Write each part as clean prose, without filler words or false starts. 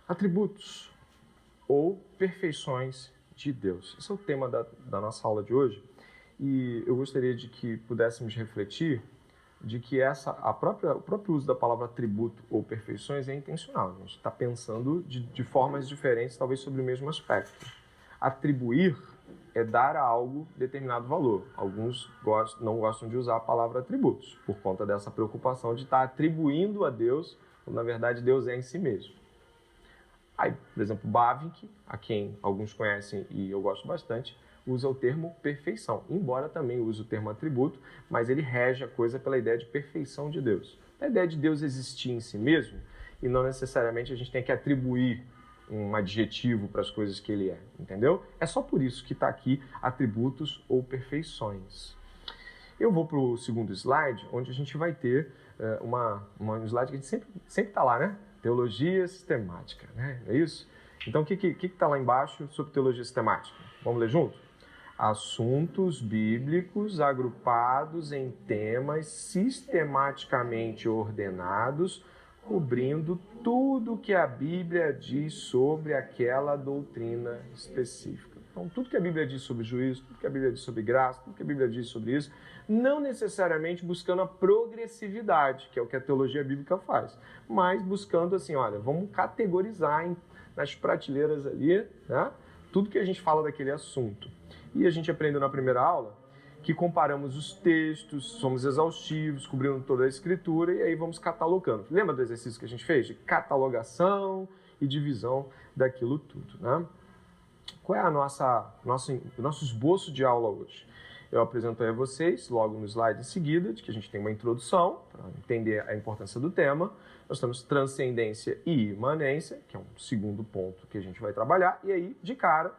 Atributos ou perfeições de Deus. Esse é o tema da nossa aula de hoje. E eu gostaria de que pudéssemos refletir de que o próprio uso da palavra atributo ou perfeições é intencional. A gente está pensando de formas diferentes, talvez sobre o mesmo aspecto. Atribuir é dar a algo determinado valor. Alguns não gostam de usar a palavra atributos, por conta dessa preocupação de estar atribuindo a Deus, quando na verdade Deus é em si mesmo. Aí, por exemplo, Bavinck, a quem alguns conhecem e eu gosto bastante, usa o termo perfeição, embora também use o termo atributo, mas ele rege a coisa pela ideia de perfeição de Deus. A ideia de Deus existir em si mesmo, e não necessariamente a gente tem que atribuir um adjetivo para as coisas que ele é, entendeu? É só por isso que está aqui atributos ou perfeições. Eu vou para o segundo slide, onde a gente vai ter um slide que a gente sempre está lá, né? Teologia sistemática, né? É isso? Então, o que está lá embaixo sobre teologia sistemática? Vamos ler junto? Assuntos bíblicos agrupados em temas sistematicamente ordenados, cobrindo tudo que a Bíblia diz sobre aquela doutrina específica. Então, tudo que a Bíblia diz sobre juízo, tudo que a Bíblia diz sobre graça, tudo que a Bíblia diz sobre isso, não necessariamente buscando a progressividade, que é o que a teologia bíblica faz, mas buscando assim, olha, vamos categorizar nas prateleiras ali, né, tudo que a gente fala daquele assunto. E a gente aprendeu na primeira aula que comparamos os textos, somos exaustivos, cobrindo toda a escritura, e aí vamos catalogando. Lembra do exercício que a gente fez? De catalogação e divisão daquilo tudo, né? Qual é o nosso esboço de aula hoje? Eu apresento a vocês, logo no slide em seguida, de que a gente tem uma introdução, para entender a importância do tema. Nós temos transcendência e imanência, que é um segundo ponto que a gente vai trabalhar. E aí, de cara,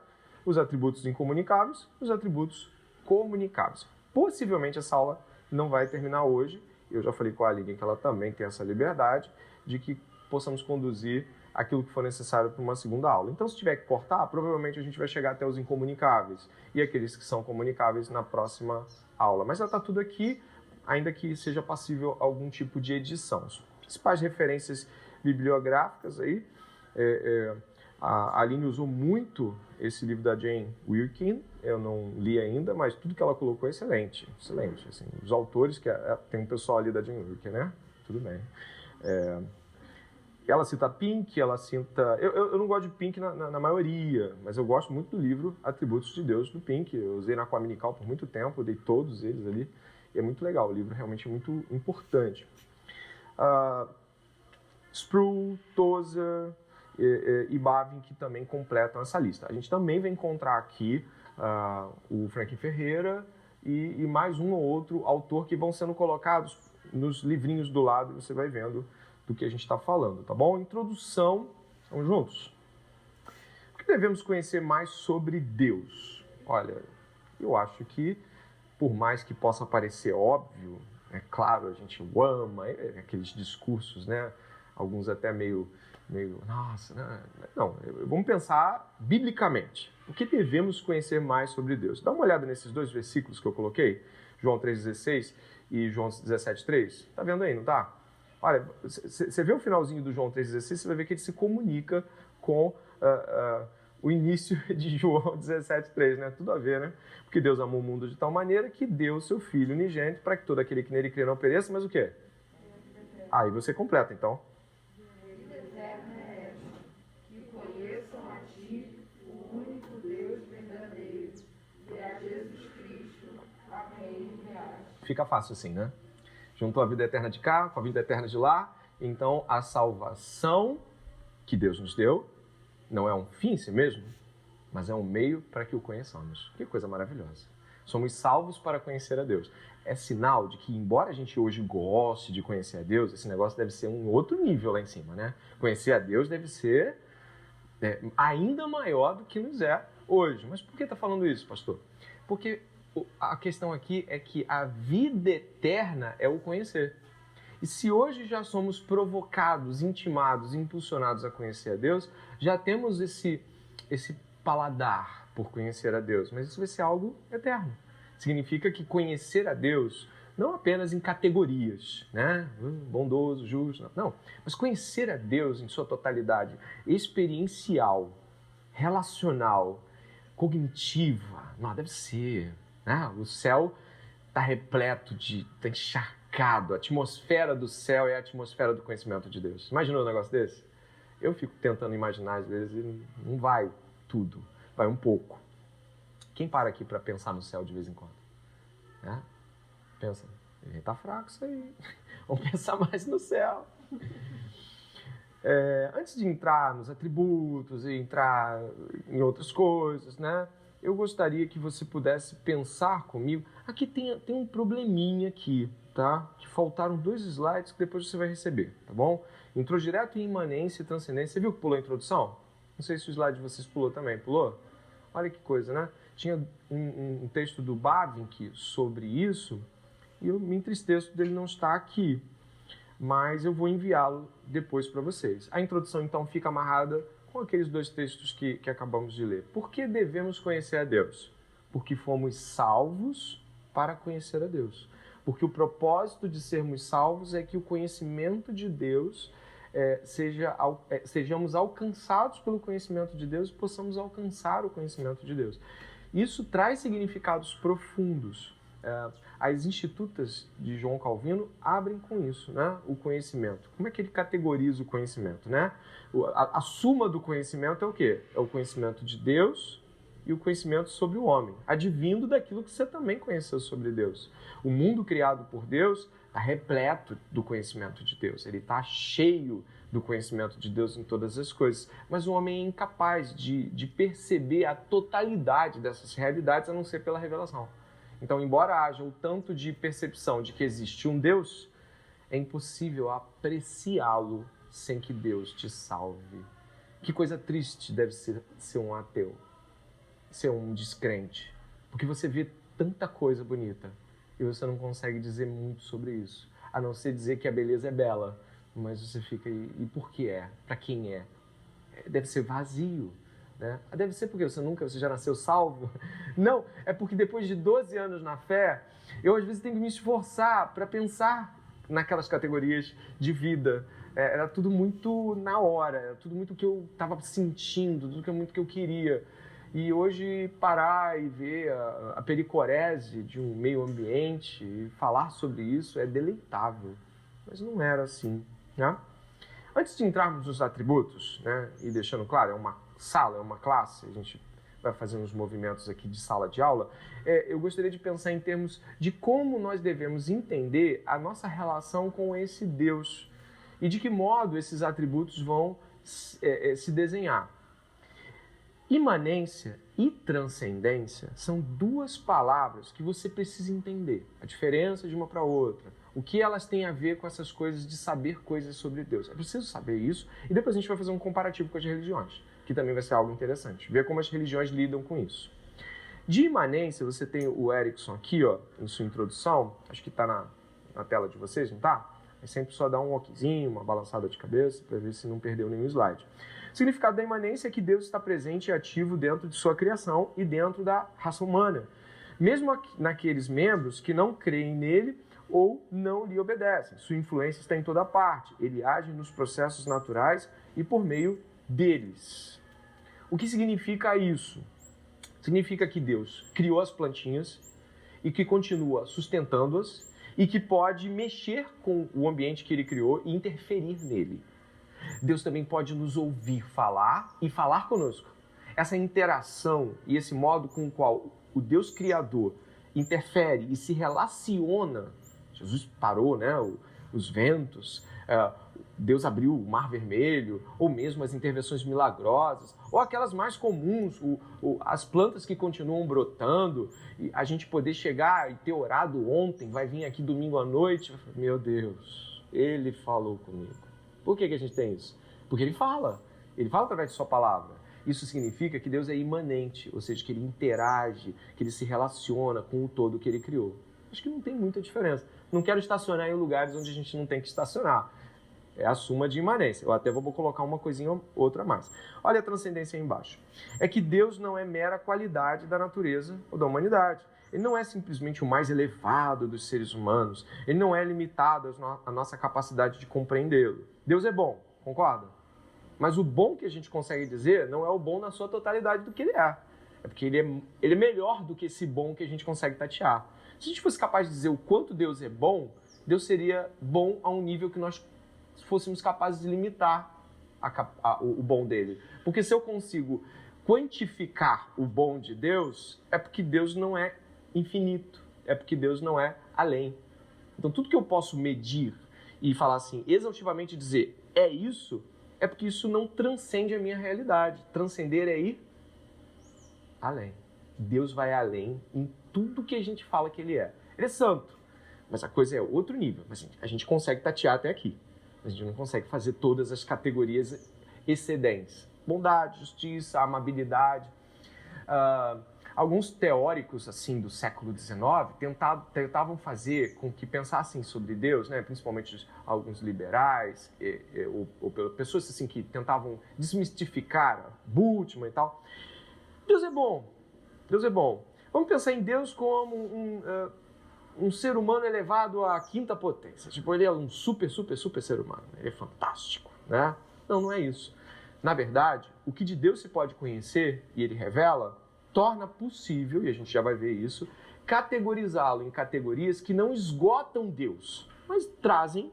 os atributos incomunicáveis, os atributos comunicáveis. Possivelmente essa aula não vai terminar hoje. Eu já falei com a Aline que ela também tem essa liberdade de que possamos conduzir aquilo que for necessário para uma segunda aula. Então, se tiver que cortar, provavelmente a gente vai chegar até os incomunicáveis e aqueles que são comunicáveis na próxima aula. Mas já está tudo aqui, ainda que seja passível algum tipo de edição. As principais referências bibliográficas aí, a Aline usou muito esse livro da Jane Wilkin, eu não li ainda, mas tudo que ela colocou é excelente, excelente. Assim, os autores, tem um pessoal ali da Jane Wilkin, né? Tudo bem. Ela cita Pink, ela cita... Eu não gosto de Pink na maioria, mas eu gosto muito do livro Atributos de Deus, do Pink. Eu usei na Coaminical por muito tempo, eu dei todos eles ali, e é muito legal, o livro realmente é muito importante. Sproul, Tozer e Bavinck também completam essa lista. A gente também vai encontrar aqui o Franklin Ferreira e mais um ou outro autor que vão sendo colocados nos livrinhos do lado, você vai vendo do que a gente está falando, tá bom? Introdução, vamos juntos? O que devemos conhecer mais sobre Deus? Olha, eu acho que, por mais que possa parecer óbvio, é claro, a gente o ama, aqueles discursos, né? Alguns até meio nossa, né? Não, vamos pensar biblicamente. O que devemos conhecer mais sobre Deus? Dá uma olhada nesses dois versículos que eu coloquei, João 3,16 e João 17,3. Tá vendo aí, não tá? Olha, você vê o finalzinho do João 3,16, você vai ver que ele se comunica com o início de João 17,3, né? Tudo a ver, né? Porque Deus amou o mundo de tal maneira que deu o seu Filho unigênito para que todo aquele que nele crê não pereça, mas o quê? Aí você completa, então. Que conheçam a Ti, o único Deus verdadeiro, e a Jesus Cristo, a quem enviaste. Fica fácil assim, né? Juntou a vida eterna de cá com a vida eterna de lá. Então, a salvação que Deus nos deu não é um fim em si mesmo, mas é um meio para que o conheçamos. Que coisa maravilhosa. Somos salvos para conhecer a Deus. É sinal de que, embora a gente hoje goste de conhecer a Deus, esse negócio deve ser um outro nível lá em cima, né? Conhecer a Deus deve ser ainda maior do que nos é hoje. Mas por que está falando isso, pastor? Porque a questão aqui é que a vida eterna é o conhecer. E se hoje já somos provocados, intimados, impulsionados a conhecer a Deus, já temos esse paladar por conhecer a Deus, mas isso vai ser algo eterno. Significa que conhecer a Deus não apenas em categorias, né? Bondoso, justo, não. Mas conhecer a Deus em sua totalidade, experiencial, relacional, cognitiva. Não, deve ser, né? O céu está repleto está encharcado. A atmosfera do céu é a atmosfera do conhecimento de Deus. Imaginou um negócio desse? Eu fico tentando imaginar às vezes e não vai tudo, vai um pouco. Quem para aqui para pensar no céu de vez em quando? Né? Pensa, ele tá fraco isso aí. Vamos pensar mais no céu. Antes de entrar nos atributos e entrar em outras coisas, né? Eu gostaria que você pudesse pensar comigo. Aqui tem um probleminha aqui, tá? Que faltaram 2 slides que depois você vai receber, tá bom? Entrou direto em imanência e transcendência. Você viu que pulou a introdução? Não sei se o slide de vocês pulou também. Pulou? Olha que coisa, né? Tinha um texto do Bavinck sobre isso e eu me entristeço dele não estar aqui, mas eu vou enviá-lo depois para vocês. A introdução, então, fica amarrada com aqueles 2 textos que acabamos de ler. Por que devemos conhecer a Deus? Porque fomos salvos para conhecer a Deus. Porque o propósito de sermos salvos é que o conhecimento de Deus sejamos alcançados pelo conhecimento de Deus e possamos alcançar o conhecimento de Deus. Isso traz significados profundos. As institutas de João Calvino abrem com isso, né? O conhecimento. Como é que ele categoriza o conhecimento, né? A suma do conhecimento é o quê? É o conhecimento de Deus e o conhecimento sobre o homem, advindo daquilo que você também conheceu sobre Deus. O mundo criado por Deus está repleto do conhecimento de Deus, ele está cheio do conhecimento de Deus em todas as coisas, mas o homem é incapaz de perceber a totalidade dessas realidades a não ser pela revelação. Então, embora haja o tanto de percepção de que existe um Deus, é impossível apreciá-lo sem que Deus te salve. Que coisa triste deve ser um ateu, ser um descrente, porque você vê tanta coisa bonita e você não consegue dizer muito sobre isso, a não ser dizer que a beleza é bela, mas você fica, e por que é? Para quem é? Deve ser vazio. Né? Deve ser porque você já nasceu salvo? Não, é porque depois de 12 anos na fé, eu às vezes tenho que me esforçar para pensar naquelas categorias de vida. Era tudo muito na hora, era tudo muito o que eu estava sentindo, tudo muito que eu queria. E hoje parar e ver a pericorese de um meio ambiente e falar sobre isso é deleitável, mas não era assim. Né? Antes de entrarmos nos atributos, né, e deixando claro, é uma sala, é uma classe, a gente vai fazer uns movimentos aqui de sala de aula, eu gostaria de pensar em termos de como nós devemos entender a nossa relação com esse Deus e de que modo esses atributos vão se desenhar. Imanência e transcendência são 2 palavras que você precisa entender, a diferença de uma para outra, o que elas têm a ver com essas coisas de saber coisas sobre Deus. É preciso saber isso e depois a gente vai fazer um comparativo com as religiões, que também vai ser algo interessante, ver como as religiões lidam com isso. De imanência, você tem o Erickson aqui, ó, em sua introdução, acho que está na tela de vocês, não está? É sempre só dar um okzinho, uma balançada de cabeça, para ver se não perdeu nenhum slide. O significado da imanência é que Deus está presente e ativo dentro de sua criação e dentro da raça humana, mesmo naqueles membros que não creem nele ou não lhe obedecem. Sua influência está em toda parte. Ele age nos processos naturais e por meio deles. O que significa isso? Significa que Deus criou as plantinhas e que continua sustentando-as e que pode mexer com o ambiente que ele criou e interferir nele. Deus também pode nos ouvir falar e falar conosco. Essa interação e esse modo com o qual o Deus Criador interfere e se relaciona. Jesus parou, né, os ventos, Deus abriu o Mar Vermelho, ou mesmo as intervenções milagrosas, ou aquelas mais comuns, as plantas que continuam brotando, e a gente poder chegar e ter orado ontem, vai vir aqui domingo à noite, meu Deus, Ele falou comigo. Por que a gente tem isso? Porque Ele fala através de sua palavra. Isso significa que Deus é imanente, ou seja, que Ele interage, que Ele se relaciona com o todo que Ele criou. Acho que não tem muita diferença. Não quero estacionar em lugares onde a gente não tem que estacionar. É a suma de imanência. Eu até vou colocar uma coisinha ou outra a mais. Olha a transcendência aí embaixo. É que Deus não é mera qualidade da natureza ou da humanidade. Ele não é simplesmente o mais elevado dos seres humanos. Ele não é limitado à nossa capacidade de compreendê-lo. Deus é bom, concorda? Mas o bom que a gente consegue dizer não é o bom na sua totalidade do que ele é. É porque ele é melhor do que esse bom que a gente consegue tatear. Se a gente fosse capaz de dizer o quanto Deus é bom, Deus seria bom a um nível que nós fôssemos capazes de limitar o bom dele. Porque se eu consigo quantificar o bom de Deus, é porque Deus não é infinito, é porque Deus não é além. Então tudo que eu posso medir e falar assim, exaustivamente dizer, é isso, é porque isso não transcende a minha realidade. Transcender é ir além. Deus vai além em tudo que a gente fala que ele é. Ele é santo, mas a coisa é outro nível. Mas a gente consegue tatear até aqui. A gente não consegue fazer todas as categorias excedentes. Bondade, justiça, amabilidade. Alguns teóricos assim do século XIX tentavam fazer com que pensassem sobre Deus, né? Principalmente alguns liberais, ou pessoas assim, que tentavam desmistificar Bultmann e tal. Deus é bom. Deus é bom. Vamos pensar em Deus como um ser humano elevado à quinta potência. Tipo, ele é um super ser humano. Ele é fantástico, né? Não, não é isso. Na verdade, o que de Deus se pode conhecer, e ele revela, torna possível, e a gente já vai ver isso, categorizá-lo em categorias que não esgotam Deus, mas trazem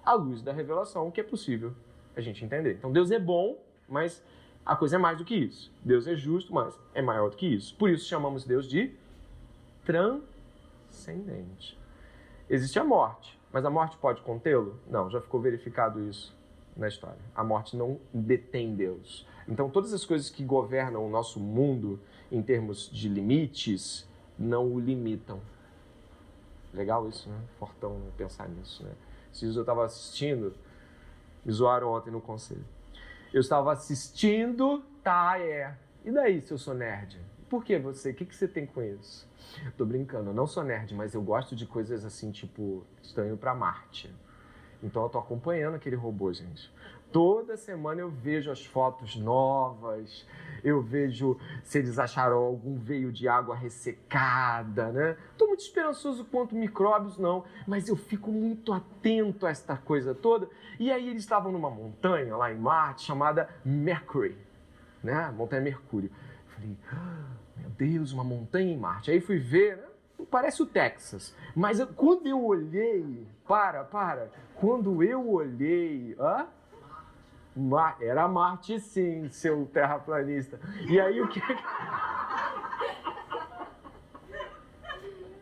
à luz da revelação o que é possível a gente entender. Então, Deus é bom, mas a coisa é mais do que isso. Deus é justo, mas é maior do que isso. Por isso chamamos Deus de transcendente. Existe a morte, mas a morte pode contê-lo? Não, já ficou verificado isso na história. A morte não detém Deus. Então, todas as coisas que governam o nosso mundo em termos de limites não o limitam. Legal isso, né? Fortão, né? Pensar nisso, né? Esses dias eu estava assistindo, me zoaram ontem no conselho. Eu estava assistindo, E daí, se eu sou nerd? Por que você? O que você tem com isso? Tô brincando, eu não sou nerd, mas eu gosto de coisas assim, tipo, estou indo pra Marte. Então eu tô acompanhando aquele robô, gente. Toda semana eu vejo as fotos novas, eu vejo se eles acharam algum veio de água ressecada, né? Tô muito esperançoso quanto micróbios, não, mas eu fico muito atento a esta coisa toda. E aí eles estavam numa montanha lá em Marte chamada Mercury, né? Montanha Mercúrio. Eu falei, meu Deus, uma montanha em Marte. Aí fui ver, né? Parece o Texas. Mas quando eu olhei... Quando eu olhei... Era Marte, sim, seu terraplanista. E aí o que...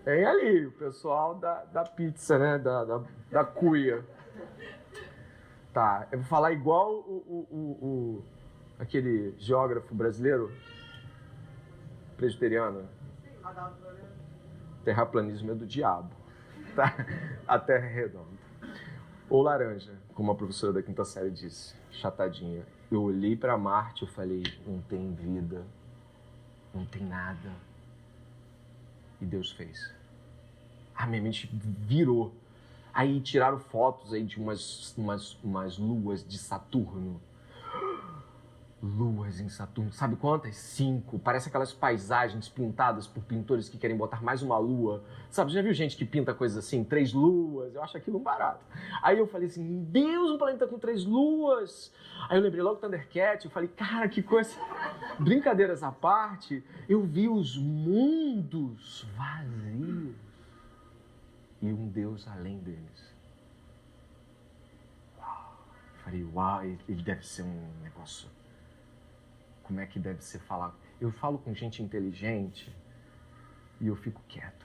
Tem ali o pessoal da pizza, né? Da cuia. Tá, eu vou falar igual aquele geógrafo brasileiro, presbiteriano. Terraplanismo é do diabo, tá? A Terra é redonda. Ou laranja, como a professora da quinta série disse, chatadinha. Eu olhei para Marte e falei, não tem vida, não tem nada. E Deus fez. Minha mente virou. Aí tiraram fotos aí de umas luas de Saturno. Luas em Saturno, sabe quantas? 5. Parece aquelas paisagens pintadas por pintores que querem botar mais uma lua. Sabe, já viu gente que pinta coisas assim, 3 luas? Eu acho aquilo um barato. Aí eu falei assim, meu Deus, um planeta com 3 luas. Aí eu lembrei logo do Thundercat, eu falei, cara, que coisa... Brincadeiras à parte, eu vi os mundos vazios e um Deus além deles. Uau. Eu falei, uau, ele deve ser um negócio... Como é que deve ser falar? Eu falo com gente inteligente e eu fico quieto.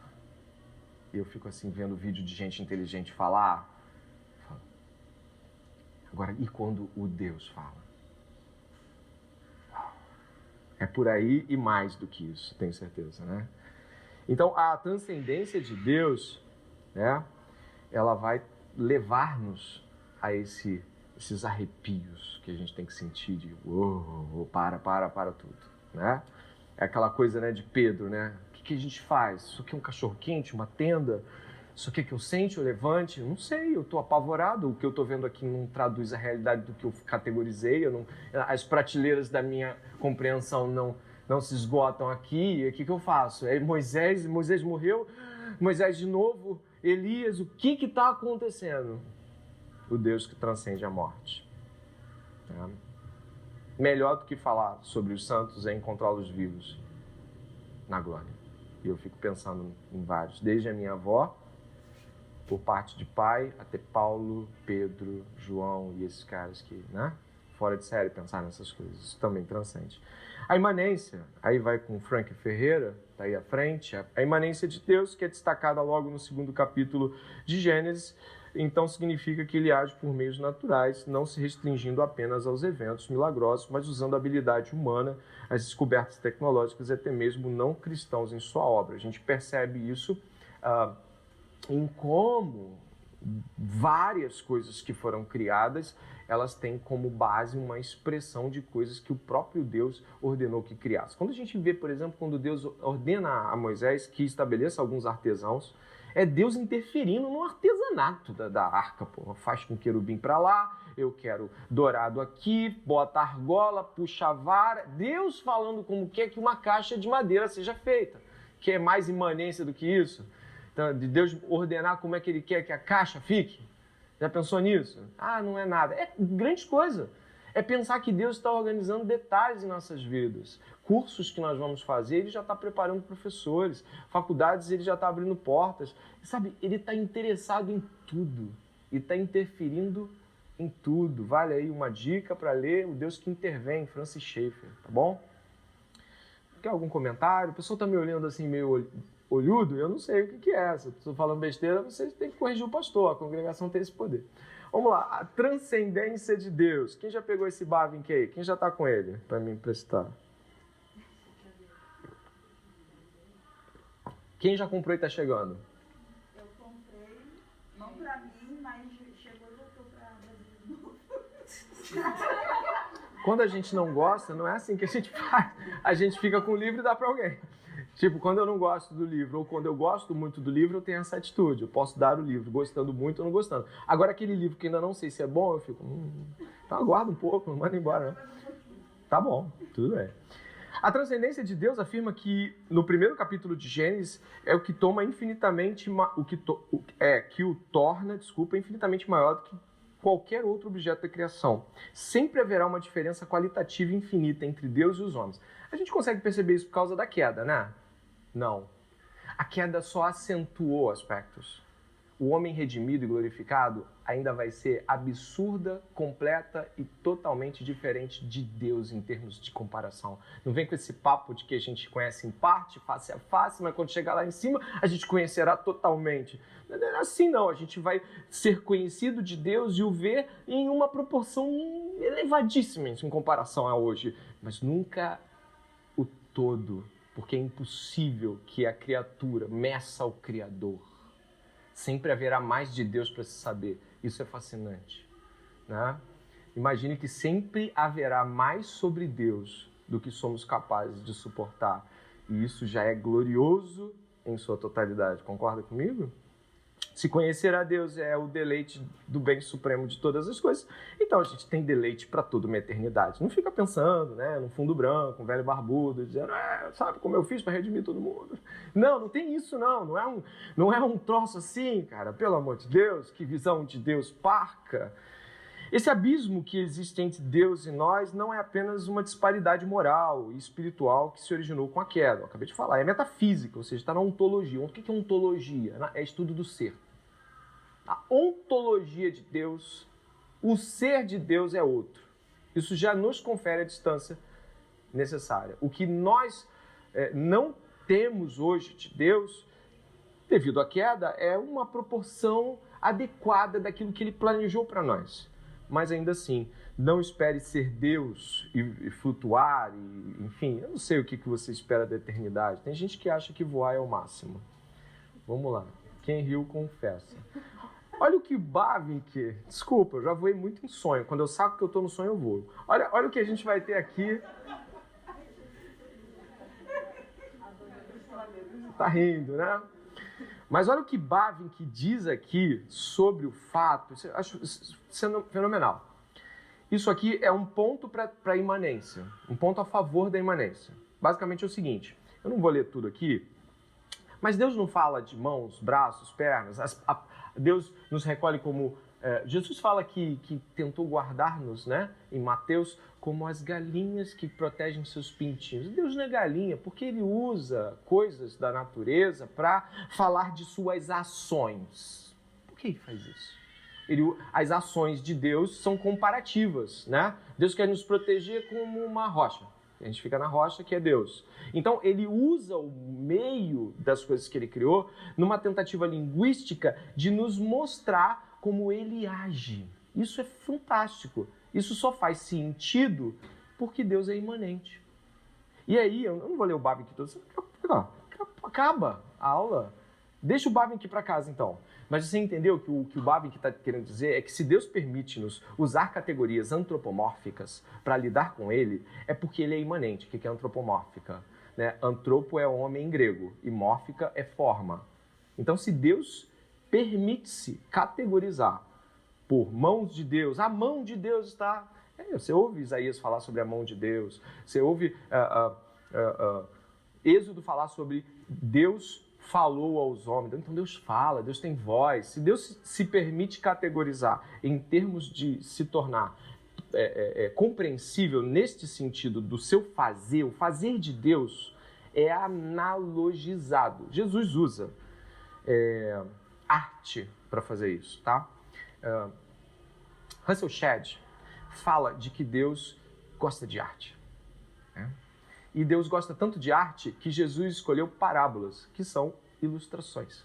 Eu fico assim, vendo vídeo de gente inteligente falar. Agora, e quando o Deus fala? É por aí e mais do que isso, tenho certeza, né? Então, a transcendência de Deus, né? Ela vai levar-nos a esses arrepios que a gente tem que sentir de para tudo, né? É aquela coisa, né, de Pedro, né? O que a gente faz? Isso aqui é um cachorro quente, uma tenda? Isso aqui é que eu sente, eu levante? Não sei, eu estou apavorado. O que eu estou vendo aqui não traduz a realidade do que eu categorizei. As prateleiras da minha compreensão não se esgotam aqui. E o que eu faço? Moisés morreu, Moisés de novo, Elias, o que está acontecendo? O Deus que transcende a morte. Melhor do que falar sobre os santos é encontrá-los vivos na glória. E eu fico pensando em vários, desde a minha avó, por parte de pai, até Paulo, Pedro, João e esses caras que, né? Fora de série pensar nessas coisas. Isso também transcende. A imanência, aí vai com Frank Ferreira, tá aí à frente, a imanência de Deus, que é destacada logo no 2º capítulo de Gênesis, então significa que ele age por meios naturais, não se restringindo apenas aos eventos milagrosos, mas usando a habilidade humana, as descobertas tecnológicas e até mesmo não cristãos em sua obra. A gente percebe isso em como várias coisas que foram criadas, elas têm como base uma expressão de coisas que o próprio Deus ordenou que criasse. Quando a gente vê, por exemplo, quando Deus ordena a Moisés que estabeleça alguns artesãos, é Deus interferindo no artesanato da arca. Pô. Faz com querubim para lá, eu quero dourado aqui, bota argola, puxa a vara. Deus falando como quer que uma caixa de madeira seja feita. Que é mais imanência do que isso? Então, de Deus ordenar como é que ele quer que a caixa fique. Já pensou nisso? Ah, não é nada. É grande coisa. É pensar que Deus está organizando detalhes em nossas vidas. Cursos que nós vamos fazer, ele já está preparando professores. Faculdades, ele já está abrindo portas. Sabe, ele está interessado em tudo. E está interferindo em tudo. Vale aí uma dica para ler O Deus que Intervém, Francis Schaeffer, tá bom? Quer algum comentário? O pessoal está me olhando assim meio olhudo, eu não sei o que é. Se eu estou falando besteira, vocês têm que corrigir o pastor. A congregação tem esse poder. Vamos lá, a transcendência de Deus. Quem já pegou esse Bavinck aí? Quem já está com ele para me emprestar? Quem já comprou e está chegando? Eu comprei, não para mim, mas chegou e voltou para Brasil. Quando a gente não gosta, não é assim que a gente faz. A gente fica com o livro e dá para alguém. Tipo, quando eu não gosto do livro ou quando eu gosto muito do livro, eu tenho essa atitude. Eu posso dar o livro, gostando muito ou não gostando. Agora, aquele livro que ainda não sei se é bom, eu fico... Então aguarda um pouco, não manda embora, não. Tá bom, tudo bem. A transcendência de Deus afirma que, no 1º capítulo de Gênesis, é o que toma infinitamente... que o torna infinitamente maior do que qualquer outro objeto da criação. Sempre haverá uma diferença qualitativa infinita entre Deus e os homens. A gente consegue perceber isso por causa da queda, né? Não. A queda só acentuou aspectos. O homem redimido e glorificado ainda vai ser absurda, completa e totalmente diferente de Deus em termos de comparação. Não vem com esse papo de que a gente conhece em parte, face a face, mas quando chegar lá em cima, a gente conhecerá totalmente. Não é assim não, a gente vai ser conhecido de Deus e o ver em uma proporção elevadíssima em comparação a hoje, mas nunca o todo, porque é impossível que a criatura meça o Criador. Sempre haverá mais de Deus para se saber. Isso é fascinante, né? Imagine que sempre haverá mais sobre Deus do que somos capazes de suportar. E isso já é glorioso em sua totalidade. Concorda comigo? Se conhecer a Deus é o deleite do bem supremo de todas as coisas, então a gente tem deleite para toda uma eternidade. Não fica pensando, né, no fundo branco, um velho barbudo, dizendo, sabe como eu fiz para redimir todo mundo? Não tem isso não. Não é um troço assim, cara. Pelo amor de Deus, que visão de Deus parca. Esse abismo que existe entre Deus e nós não é apenas uma disparidade moral e espiritual que se originou com a queda. Eu acabei de falar, é metafísica, ou seja, está na ontologia. O que é ontologia? É estudo do ser. A ontologia de Deus, o ser de Deus é outro. Isso já nos confere a distância necessária. O que nós não temos hoje de Deus, devido à queda, é uma proporção adequada daquilo que Ele planejou para nós. Mas ainda assim, não espere ser Deus e flutuar, enfim, eu não sei o que você espera da eternidade. Tem gente que acha que voar é o máximo. Vamos lá, quem riu confessa. Olha o que Bavinck, desculpa, eu já voei muito em sonho. Quando eu saco que eu estou no sonho, eu voo. Olha o que a gente vai ter aqui. Tá rindo, né? Mas olha o que Bavinck diz aqui sobre o fato, eu acho fenomenal. Isso aqui é um ponto para a imanência, um ponto a favor da imanência. basicamente é o seguinte, eu não vou ler tudo aqui, mas Deus não fala de mãos, braços, pernas, Deus nos recolhe como... Jesus fala que tentou guardar-nos, né, em Mateus, como as galinhas que protegem seus pintinhos. Deus não é galinha, porque ele usa coisas da natureza para falar de suas ações. Por que ele faz isso? As ações de Deus são comparativas, né? Deus quer nos proteger como uma rocha. A gente fica na rocha, que é Deus. Então, ele usa o meio das coisas que ele criou numa tentativa linguística de nos mostrar como ele age. Isso é fantástico. Isso só faz sentido porque Deus é imanente. E aí, eu não vou ler o Bavinck aqui todo. Acaba a aula. Deixa o Bavinck para casa, então. Mas você entendeu que o que o Bavinck está querendo dizer é que se Deus permite-nos usar categorias antropomórficas para lidar com ele, é porque ele é imanente. O que é antropomórfica? Né? Antropo é homem em grego e mórfica é forma. Então, se Deus permite-se categorizar por mãos de Deus, a mão de Deus está... Você ouve Isaías falar sobre a mão de Deus, você ouve Êxodo falar sobre Deus falou aos homens. Então Deus fala, Deus tem voz. Se Deus se permite categorizar em termos de se tornar compreensível neste sentido do seu fazer, o fazer de Deus é analogizado. Jesus usa arte para fazer isso, tá? Russell Shedd fala de que Deus gosta de arte, né? E Deus gosta tanto de arte que Jesus escolheu parábolas, que são ilustrações,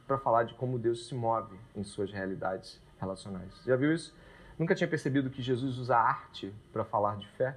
para falar de como Deus se move em suas realidades relacionais. Já viu isso? Nunca tinha percebido que Jesus usa arte para falar de fé?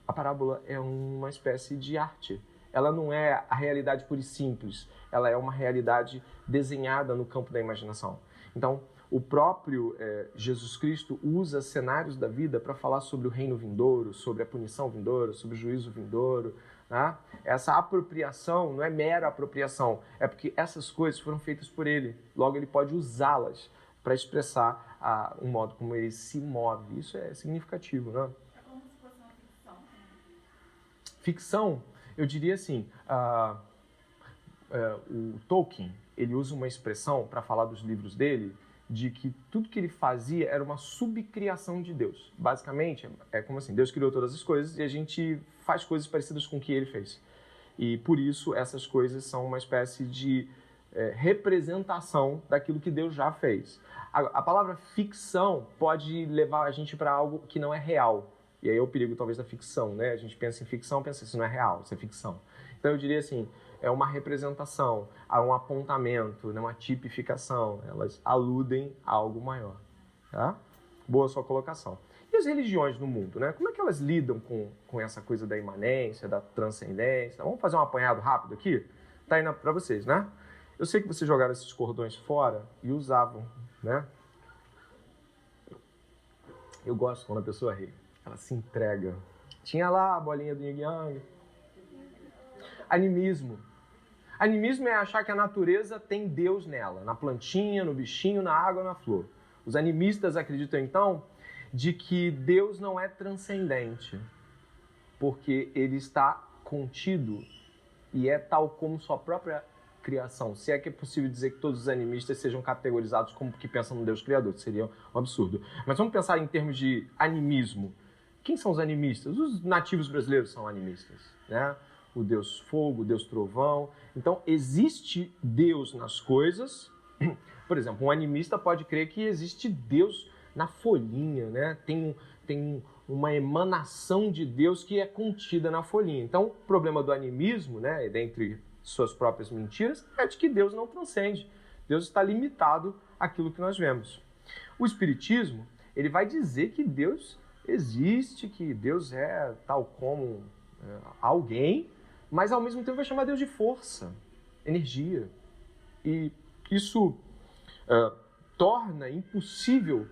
A parábola é uma espécie de arte. Ela não é a realidade pura e simples, ela é uma realidade desenhada no campo da imaginação. Então, o próprio Jesus Cristo usa cenários da vida para falar sobre o reino vindouro, sobre a punição vindoura, sobre o juízo vindouro. Né? Essa apropriação não é mera apropriação, é porque essas coisas foram feitas por ele. Logo, ele pode usá-las para expressar o modo como ele se move. Isso é significativo, né? É como se fosse uma ficção. Ficção, eu diria assim, o Tolkien, ele usa uma expressão para falar dos livros dele, de que tudo que ele fazia era uma subcriação de Deus. Basicamente, é como assim, Deus criou todas as coisas e a gente faz coisas parecidas com o que ele fez. E por isso, essas coisas são uma espécie de representação daquilo que Deus já fez. A palavra ficção pode levar a gente para algo que não é real. E aí é o perigo, talvez, da ficção, né? A gente pensa em ficção, pensa isso não é real, isso é ficção. Então, eu diria assim, é uma representação, há um apontamento, né, uma tipificação. Elas aludem a algo maior. Tá? Boa sua colocação. E as religiões no mundo, né? Como é que elas lidam com essa coisa da imanência, da transcendência? Vamos fazer um apanhado rápido aqui? Tá aí para vocês, né? Eu sei que vocês jogaram esses cordões fora e usavam, né? Eu gosto quando a pessoa ri. Ela se entrega. Tinha lá a bolinha do Yin Yang. Animismo. Animismo é achar que a natureza tem Deus nela, na plantinha, no bichinho, na água, na flor. Os animistas acreditam, então, de que Deus não é transcendente, porque ele está contido e é tal como sua própria criação. Se é que é possível dizer que todos os animistas sejam categorizados como que pensam no Deus Criador, que seria um absurdo. Mas vamos pensar em termos de animismo. Quem são os animistas? Os nativos brasileiros são animistas, né? O Deus Fogo, o Deus Trovão. Então, existe Deus nas coisas. Por exemplo, um animista pode crer que existe Deus na folhinha, né? Tem uma emanação de Deus que é contida na folhinha. Então, o problema do animismo, né, dentre suas próprias mentiras, é de que Deus não transcende. Deus está limitado àquilo que nós vemos. O Espiritismo, ele vai dizer que Deus existe, que Deus é tal como alguém, mas ao mesmo tempo vai chamar Deus de força, energia. E isso torna impossível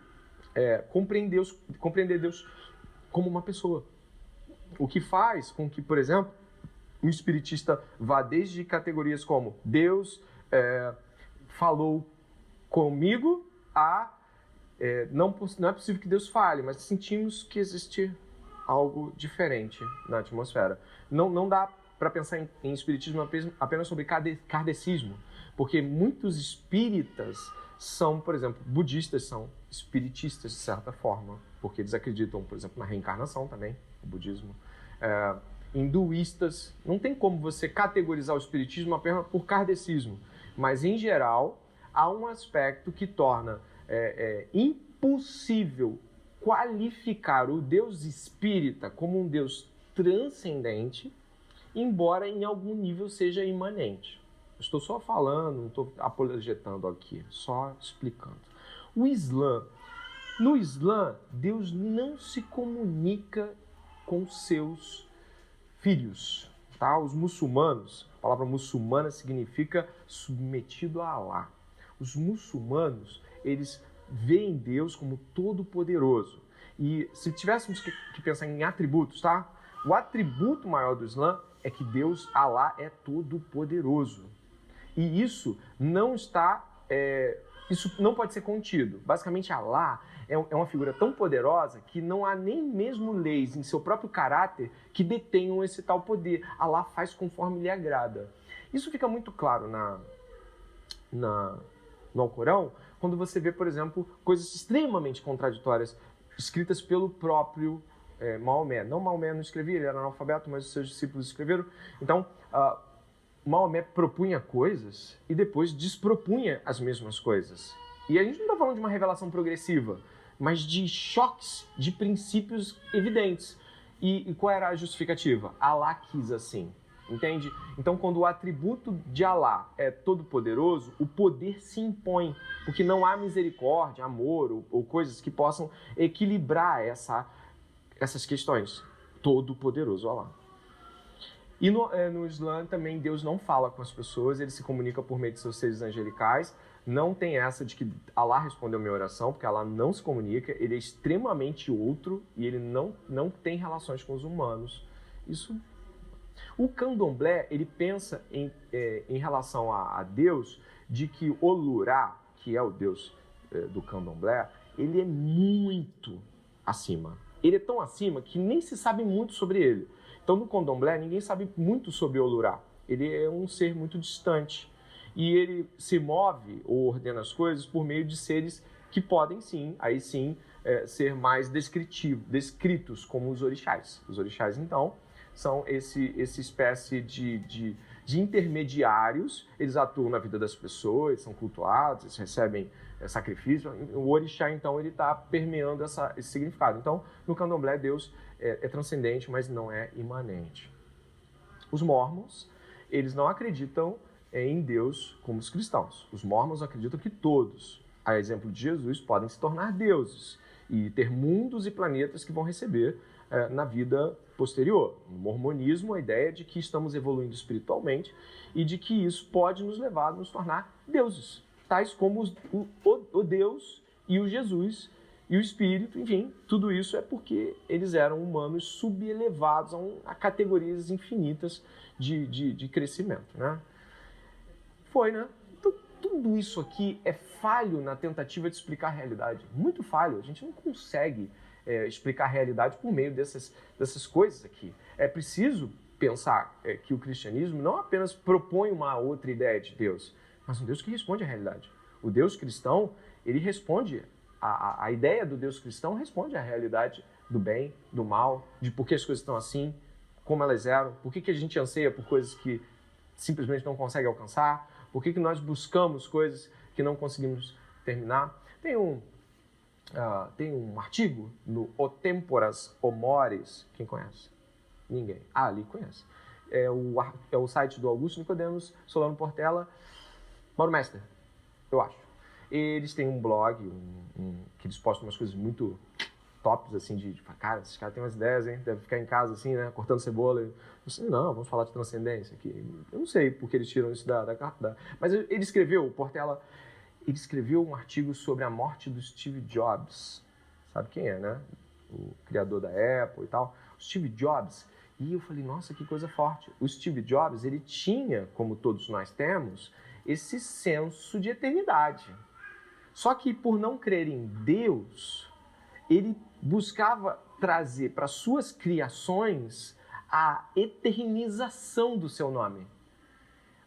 compreender Deus como uma pessoa. O que faz com que, por exemplo, o espiritista vá desde categorias como Deus falou comigo a não é possível que Deus fale, mas sentimos que existe algo diferente na atmosfera. Não dá para pensar em espiritismo apenas sobre kardecismo, porque muitos espíritas são, por exemplo, budistas são espiritistas de certa forma, porque eles acreditam, por exemplo, na reencarnação também, o budismo. Hinduístas, não tem como você categorizar o espiritismo apenas por kardecismo, mas em geral há um aspecto que torna impossível qualificar o Deus espírita como um Deus transcendente, embora em algum nível seja imanente. Estou só falando, não estou apologetando aqui, só explicando. No Islã, Deus não se comunica com seus filhos. Tá? Os muçulmanos, a palavra muçulmana significa submetido a Alá. Os muçulmanos, eles veem Deus como todo-poderoso. E se tivéssemos que pensar em atributos, tá? O atributo maior do Islã é que Deus, Alá, é todo-poderoso. E isso não pode ser contido. Basicamente, Alá é uma figura tão poderosa que não há nem mesmo leis em seu próprio caráter que detenham esse tal poder. Alá faz conforme lhe agrada. Isso fica muito claro no Alcorão, quando você vê, por exemplo, coisas extremamente contraditórias escritas pelo próprio Maomé. Não, Maomé não escrevia, ele era analfabeto, mas os seus discípulos escreveram. Então, Maomé propunha coisas e depois despropunha as mesmas coisas. E a gente não está falando de uma revelação progressiva, mas de choques de princípios evidentes. E qual era a justificativa? Alá quis assim, entende? Então, quando o atributo de Alá é todo-poderoso, o poder se impõe, porque não há misericórdia, amor ou coisas que possam equilibrar essas questões. Todo-poderoso Alá. E no Islã também Deus não fala com as pessoas, ele se comunica por meio de seus seres angelicais. Não tem essa de que Alá respondeu minha oração, porque Alá não se comunica, ele é extremamente outro e ele não tem relações com os humanos. O candomblé, ele pensa em relação a Deus, de que Olurá, que é o Deus do candomblé, ele é muito acima. Ele é tão acima que nem se sabe muito sobre ele. Então, no candomblé, ninguém sabe muito sobre Olurá. Ele é um ser muito distante. E ele se move ou ordena as coisas por meio de seres que podem, sim, aí sim, ser mais descritos como os orixás. Os orixás, então, são essa espécie de intermediários. Eles atuam na vida das pessoas, são cultuados, eles recebem sacrifício. O orixá, então, ele está permeando esse significado. Então, no candomblé, Deus é transcendente, mas não é imanente. Os mórmons, eles não acreditam em Deus como os cristãos. Os mórmons acreditam que todos, a exemplo de Jesus, podem se tornar deuses e ter mundos e planetas que vão receber na vida posterior. No mormonismo, a ideia é de que estamos evoluindo espiritualmente e de que isso pode nos levar a nos tornar deuses, tais como o Deus e o Jesus e o Espírito, enfim, tudo isso é porque eles eram humanos subelevados a categorias infinitas de crescimento, né? Né? Então, tudo isso aqui é falho na tentativa de explicar a realidade. Muito falho. A gente não consegue explicar a realidade por meio dessas coisas aqui. É preciso pensar que o cristianismo não apenas propõe uma outra ideia de Deus, mas um Deus que responde à realidade. O Deus cristão, ele responde, a ideia do Deus cristão responde à realidade do bem, do mal, de por que as coisas estão assim, como elas eram, por que a gente anseia por coisas que simplesmente não consegue alcançar, por que nós buscamos coisas que não conseguimos terminar. Tem um artigo no O Temporas O Mores, quem conhece? Ninguém. Ali conhece. É o site do Augusto Nicodemos, Solano Portela, Mauro Mester, eu acho. Eles têm um blog que eles postam umas coisas muito tops, assim, cara, esses caras têm umas ideias, hein? Deve ficar em casa, assim, né? Cortando cebola. Eu disse, não, vamos falar de transcendência aqui. Eu não sei porque eles tiram isso da carta. Mas ele escreveu, o Portela, ele escreveu um artigo sobre a morte do Steve Jobs. Sabe quem é, né? O criador da Apple e tal. O Steve Jobs. E eu falei, nossa, que coisa forte. O Steve Jobs, ele tinha, como todos nós temos, esse senso de eternidade. Só que por não crer em Deus, ele buscava trazer para suas criações a eternização do seu nome.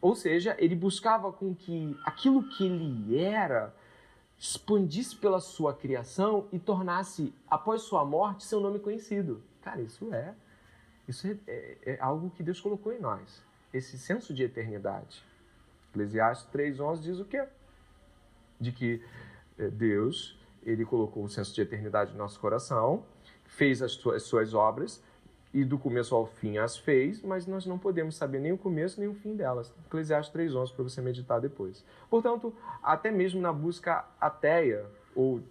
Ou seja, ele buscava com que aquilo que ele era expandisse pela sua criação e tornasse, após sua morte, seu nome conhecido. Cara, isso é algo que Deus colocou em nós. Esse senso de eternidade. Eclesiastes 3:11 diz o quê? De que Deus, ele colocou o senso de eternidade no nosso coração, fez as suas obras, e do começo ao fim as fez, mas nós não podemos saber nem o começo nem o fim delas. Eclesiastes 3:11 para você meditar depois. Portanto, até mesmo na busca ateia ou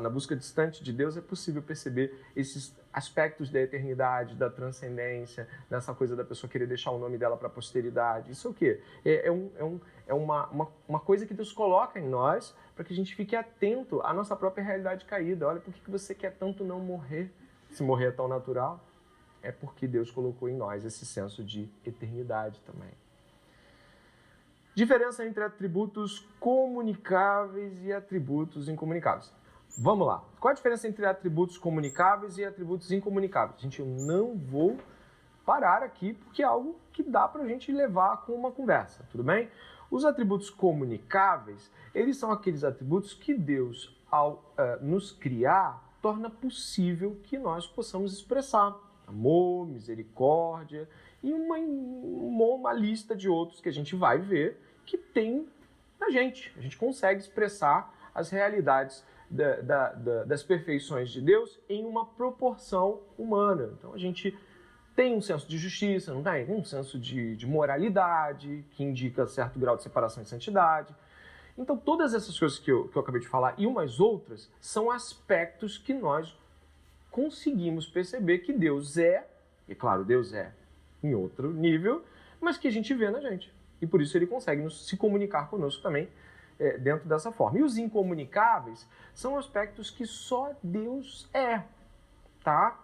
na busca distante de Deus é possível perceber esses aspectos da eternidade, da transcendência, nessa coisa da pessoa querer deixar o nome dela para a posteridade. Isso é o quê? É uma coisa que Deus coloca em nós para que a gente fique atento à nossa própria realidade caída. Olha, por que você quer tanto não morrer? Se morrer é tão natural. É porque Deus colocou em nós esse senso de eternidade também. Diferença entre atributos comunicáveis e atributos incomunicáveis. Vamos lá. Qual a diferença entre atributos comunicáveis e atributos incomunicáveis? Gente, eu não vou parar aqui porque é algo que dá para a gente levar com uma conversa, tudo bem? Os atributos comunicáveis, eles são aqueles atributos que Deus, ao nos criar, torna possível que nós possamos expressar. Amor, misericórdia e uma lista de outros que a gente vai ver que tem na gente. A gente consegue expressar as realidades das perfeições de Deus em uma proporção humana. Então a gente tem um senso de justiça, não tem? Um senso de moralidade, que indica certo grau de separação e santidade. Então todas essas coisas que eu acabei de falar e umas outras são aspectos que nós conseguimos perceber que Deus é, e claro, Deus é em outro nível, mas que a gente vê na gente. E por isso ele consegue se comunicar conosco também dentro dessa forma. E os incomunicáveis são aspectos que só Deus é, tá?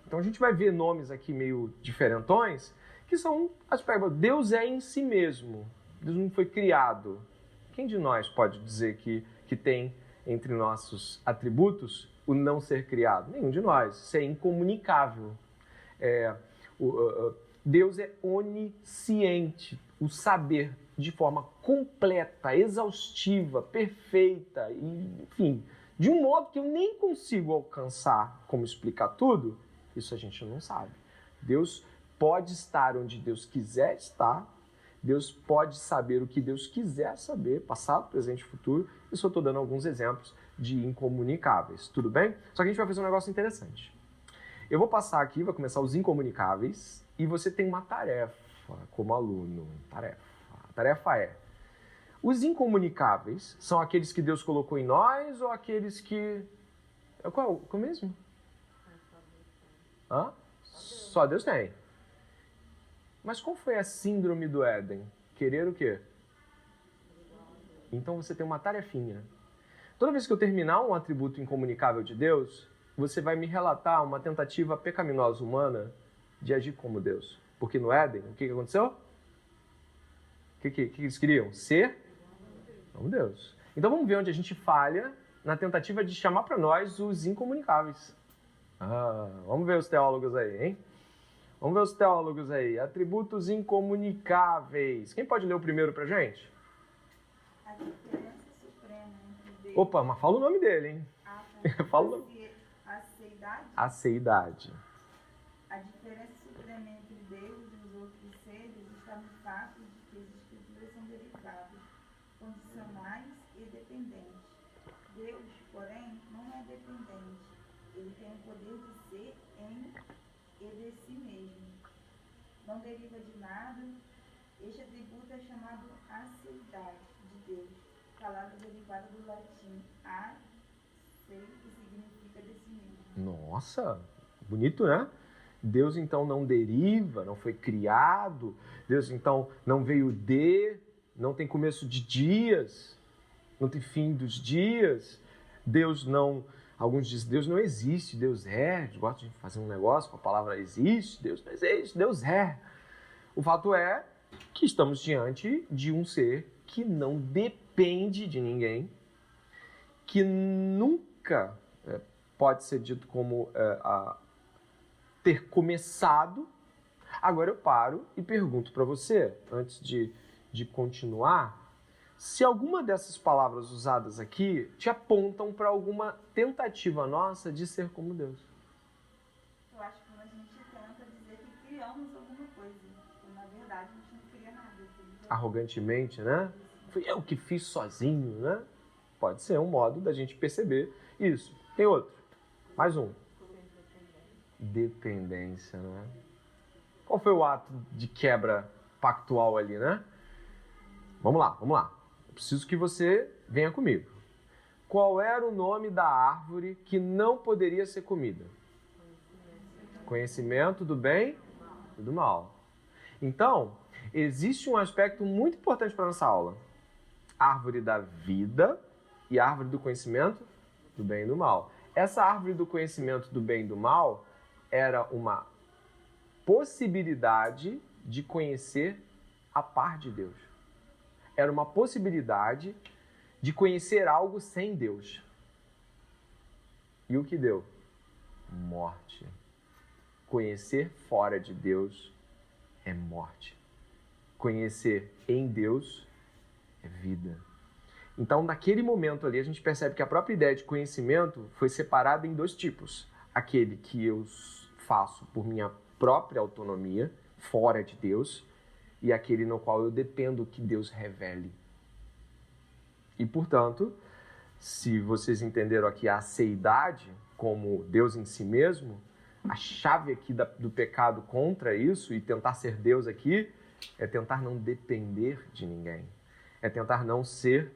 Então a gente vai ver nomes aqui meio diferentões, que são aspectos. Deus é em si mesmo. Deus não foi criado. Quem de nós pode dizer que tem entre nossos atributos o não ser criado? Nenhum de nós. Isso é incomunicável. Deus é onisciente. O saber de forma completa, exaustiva, perfeita, enfim, de um modo que eu nem consigo alcançar como explicar tudo, isso a gente não sabe. Deus pode estar onde Deus quiser estar, Deus pode saber o que Deus quiser saber, passado, presente e futuro. Eu só estou dando alguns exemplos de incomunicáveis, tudo bem? Só que a gente vai fazer um negócio interessante. Eu vou passar aqui, vai começar os incomunicáveis, e você tem uma tarefa como aluno. A tarefa é: os incomunicáveis são aqueles que Deus colocou em nós ou aqueles que... Qual mesmo? Hã? Só Deus tem. Mas qual foi a síndrome do Éden? Querer o quê? Então você tem uma tarefinha. Toda vez que eu terminar um atributo incomunicável de Deus, você vai me relatar uma tentativa pecaminosa humana de agir como Deus. Porque no Éden, o que aconteceu? O que eles queriam? Ser como Deus. Então vamos ver onde a gente falha na tentativa de chamar para nós os incomunicáveis. Vamos ver os teólogos aí, hein? Vamos ver os teólogos aí. Atributos incomunicáveis. Quem pode ler o primeiro pra gente? A diferença suprema entre Deus... Opa, mas fala o nome dele, hein? Fala o nome. Aceidade. A diferença suprema entre Deus e os outros seres está no fato de que as escrituras são verificáveis, condicionais e dependentes. Deus, porém, não é dependente. Ele tem o poder de ser em e de si mesmo. Não deriva de nada. Este atributo é chamado aceidade de Deus, palavra derivada do latim a ser, que significa de si mesmo. Nossa, bonito, né? Deus então não deriva, não foi criado. Deus então não veio não tem começo de dias, não tem fim dos dias. Deus não... Alguns dizem, Deus não existe, Deus é. Eles gostam de fazer um negócio com a palavra existe, Deus não existe, Deus é. O fato é que estamos diante de um ser que não depende de ninguém, que nunca pode ser dito como ter começado, agora eu paro e pergunto para você, antes de continuar, se alguma dessas palavras usadas aqui te apontam para alguma tentativa nossa de ser como Deus. Eu acho que a gente tenta dizer que criamos alguma coisa, e na verdade a gente não cria nada. Arrogantemente, né? Fui eu que fiz sozinho, né? Pode ser um modo da gente perceber isso. Tem outro. Mais um. Dependência, né? Qual foi o ato de quebra pactual ali, né? Vamos lá. Eu preciso que você venha comigo. Qual era o nome da árvore que não poderia ser comida? Conhecimento do bem e do mal. Então, existe um aspecto muito importante para nossa aula. Árvore da vida e árvore do conhecimento do bem e do mal. Essa árvore do conhecimento do bem e do mal era uma possibilidade de conhecer a par de Deus. Era uma possibilidade de conhecer algo sem Deus. E o que deu? Morte. Conhecer fora de Deus é morte. Conhecer em Deus é vida. Então, naquele momento ali, a gente percebe que a própria ideia de conhecimento foi separada em dois tipos. Aquele que eu faço por minha própria autonomia, fora de Deus, e aquele no qual eu dependo que Deus revele. E, portanto, se vocês entenderam aqui a aceidade como Deus em si mesmo, a chave aqui do pecado contra isso e tentar ser Deus aqui é tentar não depender de ninguém. É tentar não ser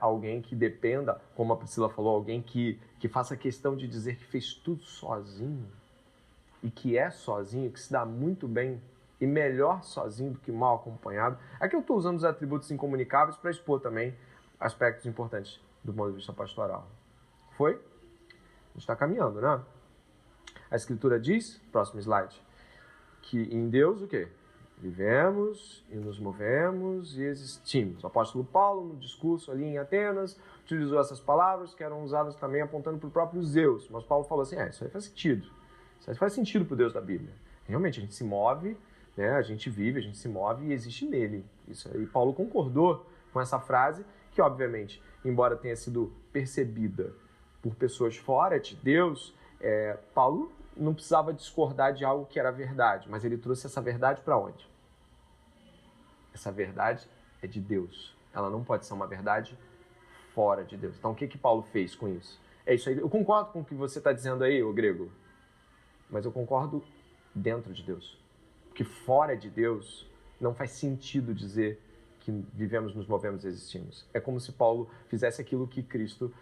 alguém que dependa, como a Priscila falou, alguém que faça questão de dizer que fez tudo sozinho e que é sozinho, que se dá muito bem e melhor sozinho do que mal acompanhado. Aqui eu estou usando os atributos incomunicáveis para expor também aspectos importantes do ponto de vista pastoral. Foi? A gente está caminhando, né? A Escritura diz, próximo slide, que em Deus o quê? Vivemos e nos movemos e existimos. O apóstolo Paulo, no discurso ali em Atenas, utilizou essas palavras que eram usadas também apontando para o próprio Zeus. Mas Paulo falou assim, isso aí faz sentido. Isso aí faz sentido para o Deus da Bíblia. Realmente, a gente se move, né? A gente vive, a gente se move e existe nele. Isso aí, Paulo concordou com essa frase, que obviamente, embora tenha sido percebida por pessoas fora de Deus, Paulo não precisava discordar de algo que era verdade, mas ele trouxe essa verdade para onde? Essa verdade é de Deus. Ela não pode ser uma verdade fora de Deus. Então, o que Paulo fez com isso? É isso aí. Eu concordo com o que você está dizendo aí, ô grego, mas eu concordo dentro de Deus. Porque fora de Deus não faz sentido dizer que vivemos, nos movemos e existimos. É como se Paulo fizesse aquilo que Cristo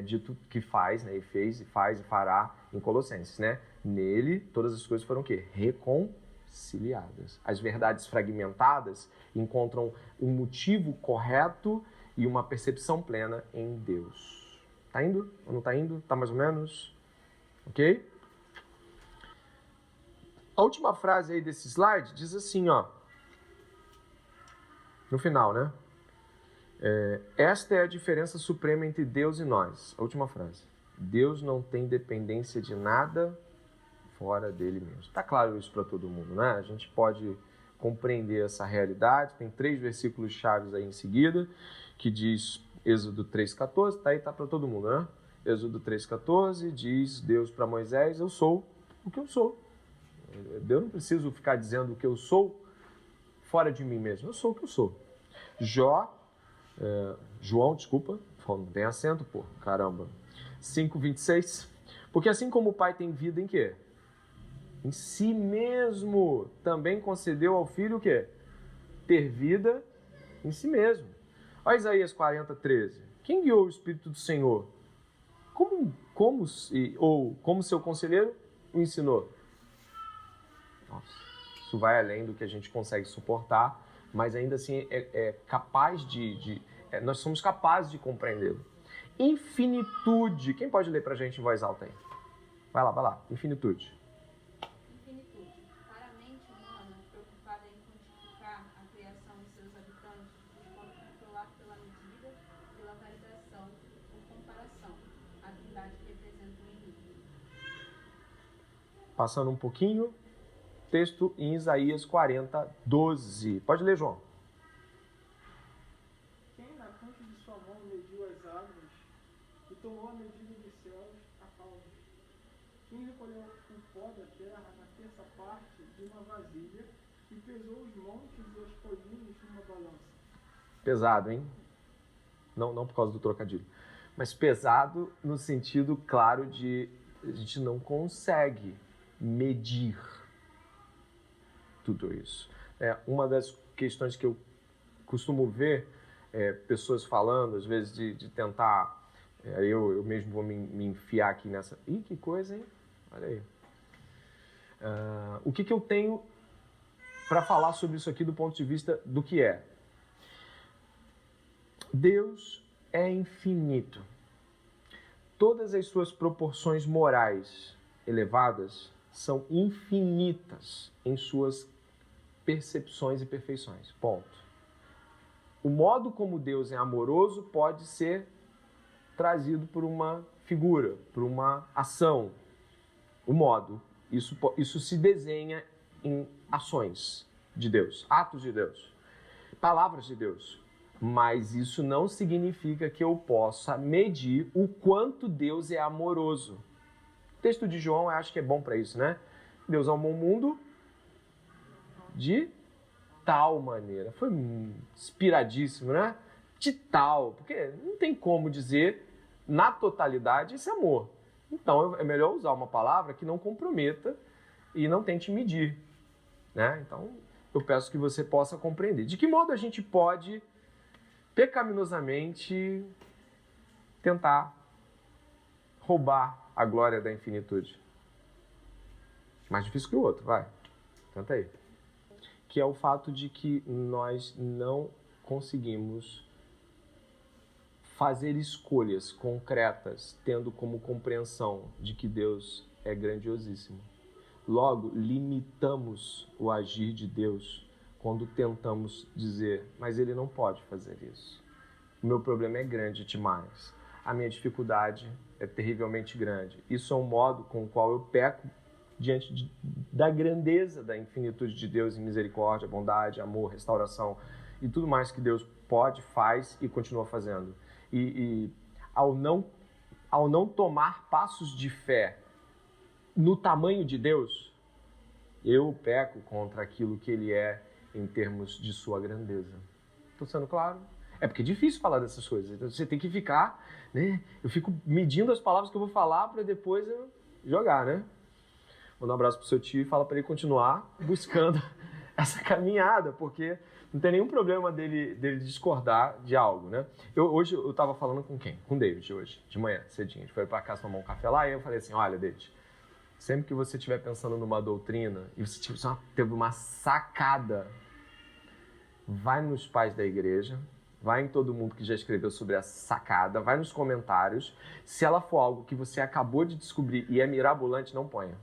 dito que faz, né, e fez, e faz, e fará em Colossenses, né? Nele, todas as coisas foram o quê? Reconciliadas. As verdades fragmentadas encontram um motivo correto e uma percepção plena em Deus. Tá indo? Ou não tá indo? Tá mais ou menos? Ok? A última frase aí desse slide diz assim, ó. No final, né? Esta é a diferença suprema entre Deus e nós. A última frase. Deus não tem dependência de nada fora dele mesmo. Está claro isso para todo mundo, né? A gente pode compreender essa realidade. Tem 3 versículos chaves aí em seguida, que diz Êxodo 3,14, tá aí, tá para todo mundo, né? Êxodo 3,14 diz Deus para Moisés, eu sou o que eu sou. Eu não preciso ficar dizendo o que eu sou fora de mim mesmo. Eu sou o que eu sou. João, desculpa, não tem acento, pô, caramba. 5,26. Porque assim como o Pai tem vida em quê? Em si mesmo, também concedeu ao Filho o quê? Ter vida em si mesmo. Olha Isaías 40,13. Quem guiou o Espírito do Senhor? Como seu conselheiro o ensinou? Nossa, isso vai além do que a gente consegue suportar, mas ainda assim é capaz nós somos capazes de compreendê-lo. Infinitude. Quem pode ler pra gente em voz alta aí? Vai lá. Infinitude. Infinitude. Para a mente humana, preocupada em quantificar a criação e seus habitantes, de modo controlar pela medida, pela validação ou comparação, a trindade que representa o inimigo. Passando um pouquinho, texto em Isaías 40, 12. Pode ler, João. Quem na ponta de sua mão mediu as águas e tomou a medida dos céus a palma? Quem recolheu o pó da terra na terça parte de uma vasilha e pesou os montes e as colinas numa balança? Pesado, hein? Não por causa do trocadilho. Mas pesado no sentido claro de a gente não consegue medir tudo isso. Uma das questões que eu costumo ver pessoas falando, às vezes, de tentar... eu mesmo vou me enfiar aqui nessa... Ih, que coisa, hein? Olha aí. O que eu tenho para falar sobre isso aqui do ponto de vista do que é? Deus é infinito. Todas as suas proporções morais elevadas são infinitas em suas percepções e perfeições. Ponto. O modo como Deus é amoroso pode ser trazido por uma figura, por uma ação. O modo. Isso se desenha em ações de Deus, atos de Deus, palavras de Deus. Mas isso não significa que eu possa medir o quanto Deus é amoroso. O texto de João, eu acho que é bom para isso, né? Deus amou o mundo de tal maneira. Foi inspiradíssimo, né? De tal, porque não tem como dizer na totalidade esse amor. Então é melhor usar uma palavra que não comprometa e não tente medir, né? Então eu peço que você possa compreender. De que modo a gente pode pecaminosamente tentar roubar a glória da infinitude? Mais difícil que o outro, vai. Tenta aí. Que é o fato de que nós não conseguimos fazer escolhas concretas, tendo como compreensão de que Deus é grandiosíssimo. Logo, limitamos o agir de Deus quando tentamos dizer, mas ele não pode fazer isso. O meu problema é grande demais. A minha dificuldade é terrivelmente grande. Isso é um modo com o qual eu peco diante da grandeza da infinitude de Deus em misericórdia, bondade, amor, restauração e tudo mais que Deus pode, faz e continua fazendo. E ao não tomar passos de fé no tamanho de Deus, eu peco contra aquilo que Ele é em termos de sua grandeza. Estou sendo claro? É porque é difícil falar dessas coisas. Então você tem que ficar, né? Eu fico medindo as palavras que eu vou falar para depois eu jogar, né? Manda um abraço pro seu tio e fala para ele continuar buscando essa caminhada, porque não tem nenhum problema dele discordar de algo, né? Hoje eu estava falando com quem? Com o David hoje, de manhã, cedinho. A gente foi para casa tomar um café lá e eu falei assim, olha, David, sempre que você estiver pensando numa doutrina e você teve uma sacada, vai nos pais da igreja, vai em todo mundo que já escreveu sobre a sacada, vai nos comentários. Se ela for algo que você acabou de descobrir e é mirabolante, não ponha.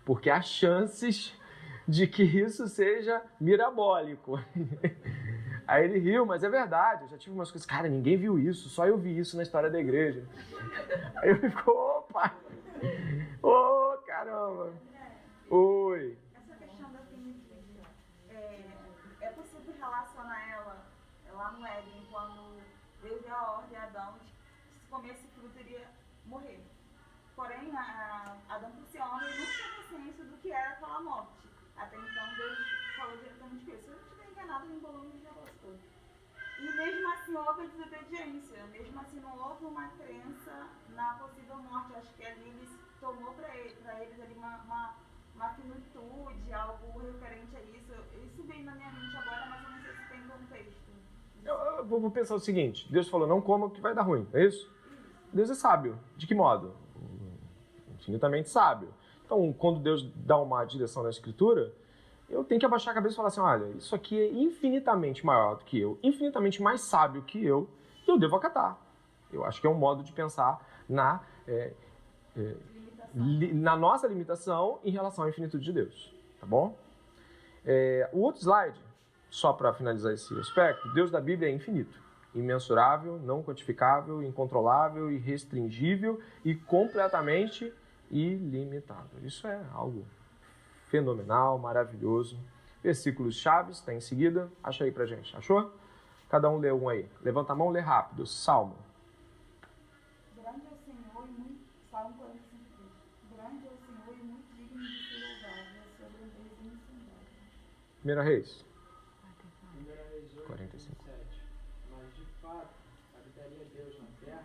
Porque há chances de que isso seja mirabólico. Aí ele riu, mas é verdade. Eu já tive umas coisas, cara, ninguém viu isso, só eu vi isso na história da igreja. Aí eu fico, opa! Ô, caramba! Oi! Essa questão da finitude, é possível relacionar ela lá no Éden, quando Deus deu a ordem a Adão de que se comesse fruto iria morrer. Porém, Adão, por ser homem, não tinha consciência do que era aquela morte. Até então, Deus falou diretamente com ele. Se eu não estiver enganado, ele embolou nos negócios todos. E mesmo assim, houve a desobediência. Mesmo assim, não houve uma crença na possível morte. Acho que ali ele tomou para eles ali uma finitude, algo referente a isso. Isso veio na minha mente agora, mas eu não sei se tem contexto. Eu vou pensar o seguinte. Deus falou, não coma que vai dar ruim, é isso? Deus é sábio. De que modo? Infinitamente sábio. Então, quando Deus dá uma direção na Escritura, eu tenho que abaixar a cabeça e falar assim, olha, isso aqui é infinitamente maior do que eu, infinitamente mais sábio que eu devo acatar. Eu acho que é um modo de pensar na nossa limitação em relação à infinitude de Deus. Tá bom? O outro slide, só para finalizar esse aspecto, Deus da Bíblia é infinito, imensurável, não quantificável, incontrolável, irrestringível e completamente ilimitado. Isso é algo fenomenal, maravilhoso. Versículos chaves, está em seguida. Acha aí pra gente. Achou? Cada um lê um aí. Levanta a mão, lê rápido. Salmo. Grande é o Senhor e muito... Salmo 45. Grande é o Senhor e muito digno de ser louvado, e a sua grandeza insondável. 1 Reis. 1 Reis 8, 45. 27. Mas de fato, habitaria Deus na terra,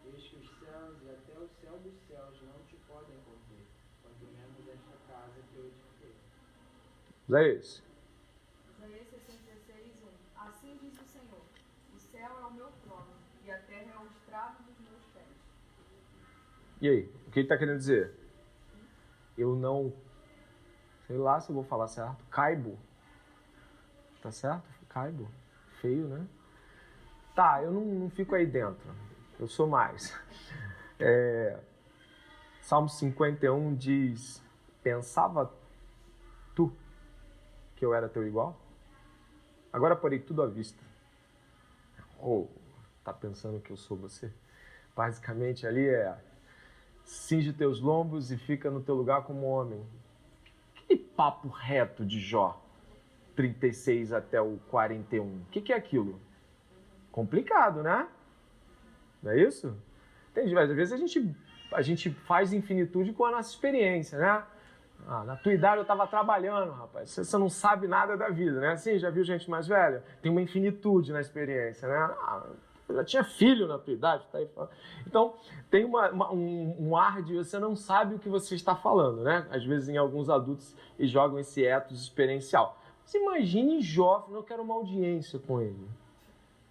eis que os céus e até o céu dos céus não te podem conter, quanto menos esta casa que eu edifiquei. Isaías. Isaías 66, 1. Assim diz o Senhor: o céu é o meu trono, e a terra é o estrado dos meus pés. E aí? O que ele está querendo dizer? Eu não... Sei lá se eu vou falar certo. Caibo. Tá certo? Caibo. Feio, né? Tá, eu não fico aí dentro. Eu sou mais. Salmo 51 diz: pensava tu que eu era teu igual? Agora porei tudo à vista. Ou tá pensando que eu sou você? Basicamente ali cinge teus lombos e fica no teu lugar como homem. Que papo reto de Jó 36 até o 41. O que é aquilo? Complicado, né? Não é isso? Entendi, às vezes a gente faz infinitude com a nossa experiência, né? Na tua idade eu estava trabalhando, rapaz. Você não sabe nada da vida, né? Assim, já viu gente mais velha? Tem uma infinitude na experiência, né? Eu já tinha filho na tua idade, tá aí falando. Então, tem um ar de você não sabe o que você está falando, né? Às vezes em alguns adultos eles jogam esse ethos experiencial. Mas imagine Jó, eu quero uma audiência com ele.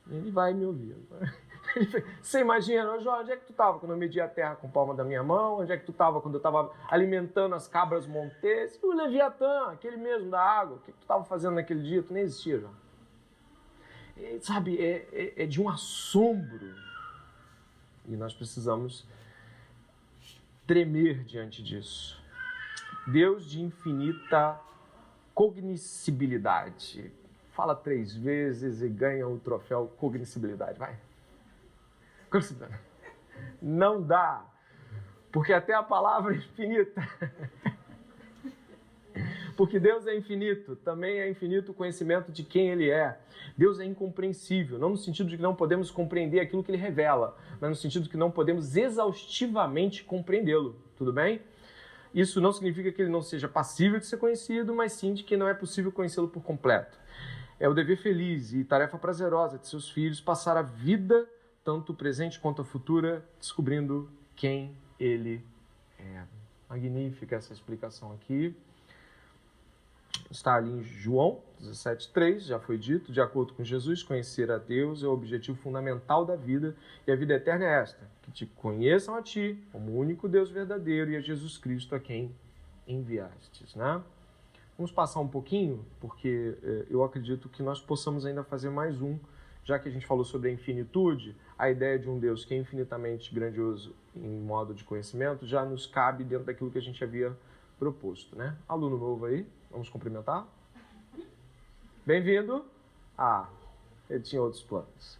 Ele vai me ouvir. Você imagina, Jó, onde é que tu estava quando eu medi a terra com a palma da minha mão? Onde é que tu estava quando eu estava alimentando as cabras montes? E o Leviatã, aquele mesmo da água, o que tu estava fazendo naquele dia? Tu nem existia, Jó. Sabe, é de um assombro. E nós precisamos tremer diante disso. Deus de infinita cognoscibilidade. Fala 3 vezes e ganha o troféu cognoscibilidade. Vai. Não dá. Porque até a palavra é infinita. Porque Deus é infinito, também é infinito o conhecimento de quem Ele é. Deus é incompreensível, não no sentido de que não podemos compreender aquilo que Ele revela, mas no sentido de que não podemos exaustivamente compreendê-lo, tudo bem? Isso não significa que Ele não seja passível de ser conhecido, mas sim de que não é possível conhecê-lo por completo. É o dever feliz e tarefa prazerosa de seus filhos passar a vida, tanto o presente quanto a futura, descobrindo quem Ele é. Magnífica essa explicação aqui. Está ali em João 17,3, já foi dito, de acordo com Jesus, conhecer a Deus é o objetivo fundamental da vida, e a vida eterna é esta, que te conheçam a ti, como o único Deus verdadeiro, e a Jesus Cristo a quem enviastes, né? Vamos passar um pouquinho, porque eu acredito que nós possamos ainda fazer mais um, já que a gente falou sobre a infinitude, a ideia de um Deus que é infinitamente grandioso em modo de conhecimento já nos cabe dentro daquilo que a gente havia proposto, né? Aluno novo aí, vamos cumprimentar? Bem-vindo. Ele tinha outros planos.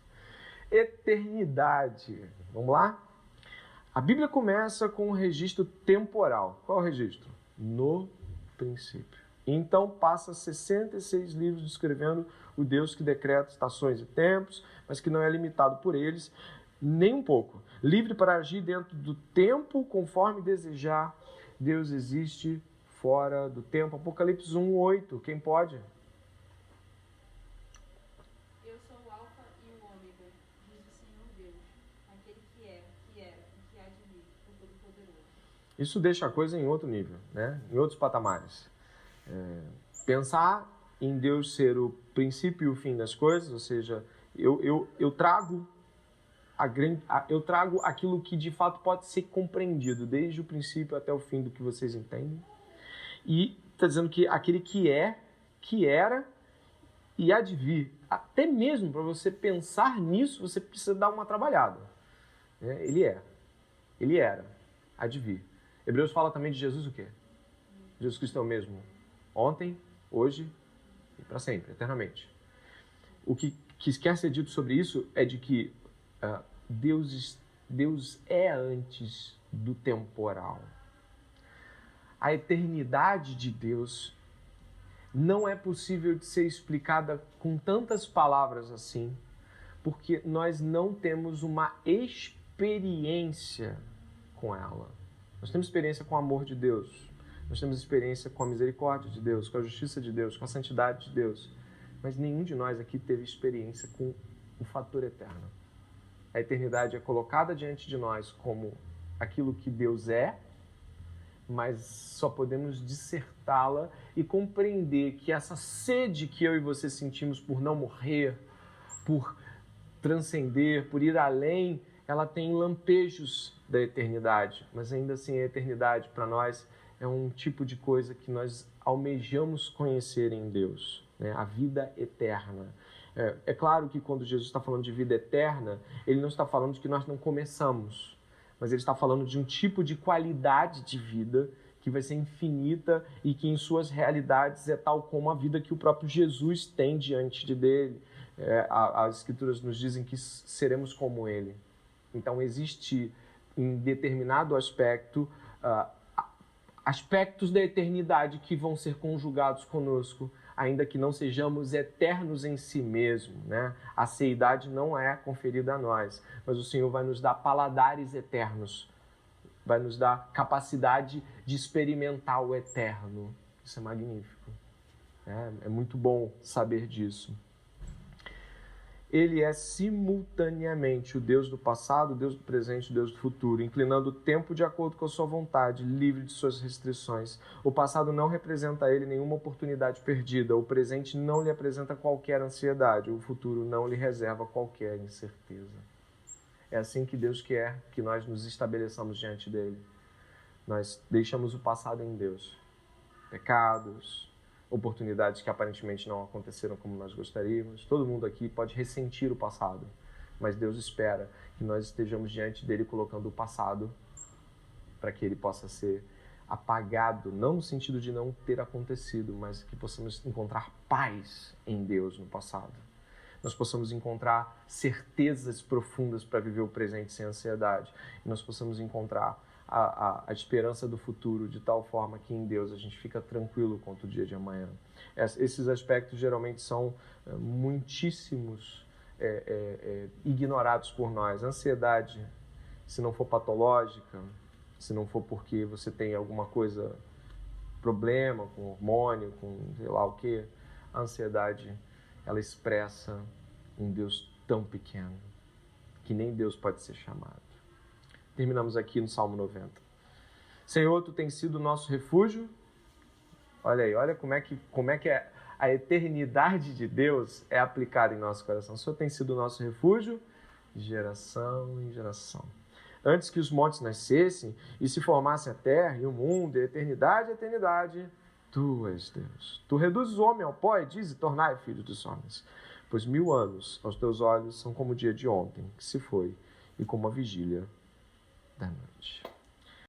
Eternidade. Vamos lá? A Bíblia começa com um registro temporal. Qual é o registro? No princípio. Então passa 66 livros descrevendo o Deus que decreta estações e tempos, mas que não é limitado por eles, nem um pouco. Livre para agir dentro do tempo conforme desejar. Deus existe fora do tempo. Apocalipse 1:8. Quem pode? Eu sou o Alfa e o Ômega, diz o Senhor Deus, aquele que é, que era e que há de vir, o Todo-Poderoso. Isso deixa a coisa em outro nível, né? Em outros patamares. Pensar em Deus ser o princípio e o fim das coisas, ou seja, eu trago aquilo que de fato pode ser compreendido desde o princípio até o fim do que vocês entendem. E está dizendo que aquele que é, que era e há de vir. Até mesmo para você pensar nisso, você precisa dar uma trabalhada. Ele é, ele era, há de vir. Hebreus fala também de Jesus o quê? Jesus Cristo é o mesmo ontem, hoje e para sempre, eternamente. O que quer ser dito sobre isso é de que Deus é antes do temporal. a eternidade de Deus não é possível de ser explicada com tantas palavras assim, porque nós não temos uma experiência com ela. Nós temos experiência com o amor de Deus, nós temos experiência com a misericórdia de Deus, com a justiça de Deus, com a santidade de Deus, mas nenhum de nós aqui teve experiência com o fator eterno. A eternidade é colocada diante de nós como aquilo que Deus é, mas só podemos dissertá-la e compreender que essa sede que eu e você sentimos por não morrer, por transcender, por ir além, ela tem lampejos da eternidade, mas ainda assim a eternidade para nós é um tipo de coisa que nós almejamos conhecer em Deus, né? A vida eterna. É claro que quando Jesus está falando de vida eterna, ele não está falando de que nós não começamos, mas ele está falando de um tipo de qualidade de vida que vai ser infinita e que em suas realidades é tal como a vida que o próprio Jesus tem diante dele. As Escrituras nos dizem que seremos como ele. Então existe em determinado aspecto, aspectos da eternidade que vão ser conjugados conosco, ainda que não sejamos eternos em si mesmo, né? A seidade não é conferida a nós, mas o Senhor vai nos dar paladares eternos, vai nos dar capacidade de experimentar o eterno. Isso é magnífico. É muito bom saber disso. Ele é simultaneamente o Deus do passado, o Deus do presente, o Deus do futuro, inclinando o tempo de acordo com a sua vontade, livre de suas restrições. O passado não representa a ele nenhuma oportunidade perdida, o presente não lhe apresenta qualquer ansiedade, o futuro não lhe reserva qualquer incerteza. É assim que Deus quer que nós nos estabeleçamos diante dele. Nós deixamos o passado em Deus. Pecados, oportunidades que aparentemente não aconteceram como nós gostaríamos. Todo mundo aqui pode ressentir o passado, mas Deus espera que nós estejamos diante dele colocando o passado para que ele possa ser apagado, não no sentido de não ter acontecido, mas que possamos encontrar paz em Deus no passado. Nós possamos encontrar certezas profundas para viver o presente sem ansiedade. E nós possamos encontrar a esperança do futuro de tal forma que em Deus a gente fica tranquilo quanto o dia de amanhã. Esses aspectos geralmente são muitíssimos ignorados por nós. A ansiedade, se não for patológica, se não for porque você tem alguma coisa, problema com hormônio, com sei lá o que, a ansiedade, ela expressa um Deus tão pequeno que nem Deus pode ser chamado. Terminamos aqui no Salmo 90. Senhor, Tu tens sido o nosso refúgio. Olha aí, olha como é que a eternidade de Deus é aplicada em nosso coração. O Senhor tem sido o nosso refúgio de geração em geração. Antes que os montes nascessem e se formasse a terra e o mundo, e a eternidade, Tu és Deus. Tu reduzes o homem ao pó e dizes, tornai filho dos homens. Pois 1000 anos aos Teus olhos são como o dia de ontem, que se foi, e como a vigília da noite.